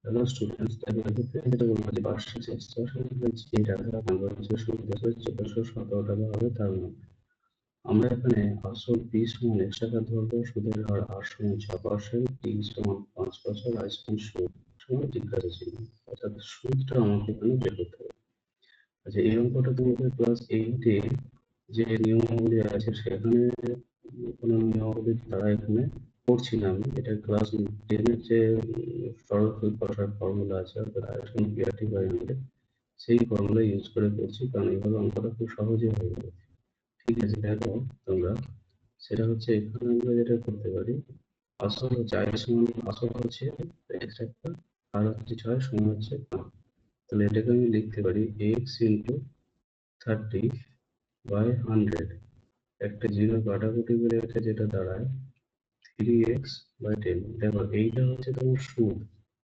Hello students, যেটা বলবো যে বার্ষিক যে টাকা কনভার্সের সুদ বছর 1417 টাকা হবে তার মধ্যে আমরা এখানে আসল পি সমান x টাকা ধরবো, সুদের হার r সমান 6%, t সমান 5 বছর, i সমান সুদ সমান জিজ্ঞাসা চিহ্ন। অর্থাৎ সুদটা আমাকে এখানে বের করতে হবে। আচ্ছা, এই অঙ্কটা তোমাদের ক্লাস 8 এ যে নিয়মাবলী আছে সেখানে কোনো নিয়মাবলী দ্বারা এখানে করছি না আমি। এটা ক্লাস 10 এর যে সরল সুদ কষার ফর্মুলা আছে, অর্থাৎ আয়তন পিআরটি বাই 100, সেই ফর্মুলা ইউজ করে করছি, কারণ এইভাবে অঙ্কটা খুব সহজে হয়ে যাবে। ঠিক আছে, দেখো তোমরা, সেটা হচ্ছে এখানে আমরা যেটা করতে পারি, আসল হচ্ছে আয় সমান, আসল হচ্ছে x একটা, আর হচ্ছে 6 সমান হচ্ছে 5। তাহলে এটাকে আমি লিখতে পারি x ইন্টু 30 বাই 100। একটা জিরো কাটাকুটি করে এটা যেটা দাঁড়ায় 3x বাই 10। দেখো এইটা হচ্ছে তোমার সুদ।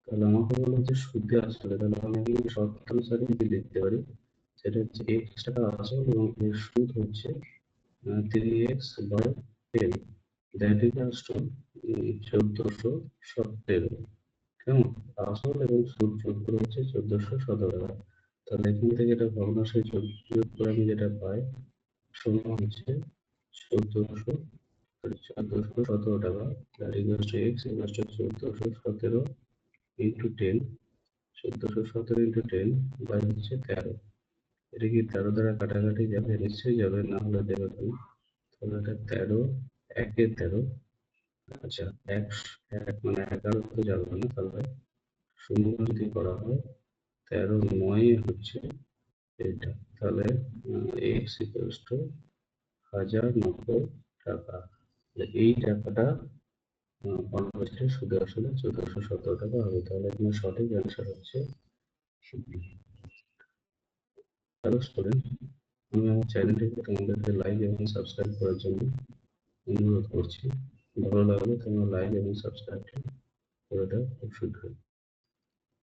তাহলে আমাকে বলা হচ্ছে সুদে আসলে, তাহলে আমি কি শর্তানুসারে কি লিখতে পারি, সেটা হচ্ছে x টাকা আসল এবং এর সুদ হচ্ছে 3x by 10, that equals to 1417। কেমন? আসল এবং সুদ যোগ করে হচ্ছে 1417 টাকা। তাহলে এখান থেকে এটা ভগ্নাংশে যোগ করে আমি যেটা পাই সমান হচ্ছে 1417 টাকা, that equals to x equals to 1417 into 10, 1417 into 10 by হচ্ছে 13। এটা কি 13 দ্বারা কাটাকাটি যাবে? নিশ্চয়ই যাবে, না হলে দেবে তুমি। তাহলে এটা 13 একে 13। আচ্ছা, এক এক মানে 11 তো যাবে না, তাহলে শূন্য যদি করা হয় 13 9 হচ্ছে এটা। তাহলে এক্স ইকুয়ালস টু 1090 টাকা। এই টাকাটা কনভার্সে সুদে আসলে 1417 টাকা হবে। তাহলে এখানে সঠিক অ্যান্সার হচ্ছে হ্যালো স্টুডেন্ট, আমি আমার চ্যানেলটিকে তোমাদেরকে লাইক এবং সাবস্ক্রাইব করার জন্য অনুরোধ করছি। ভালো লাগলে তোমরা লাইক এবং সাবস্ক্রাইব করে দাও খুব শীঘ্রই।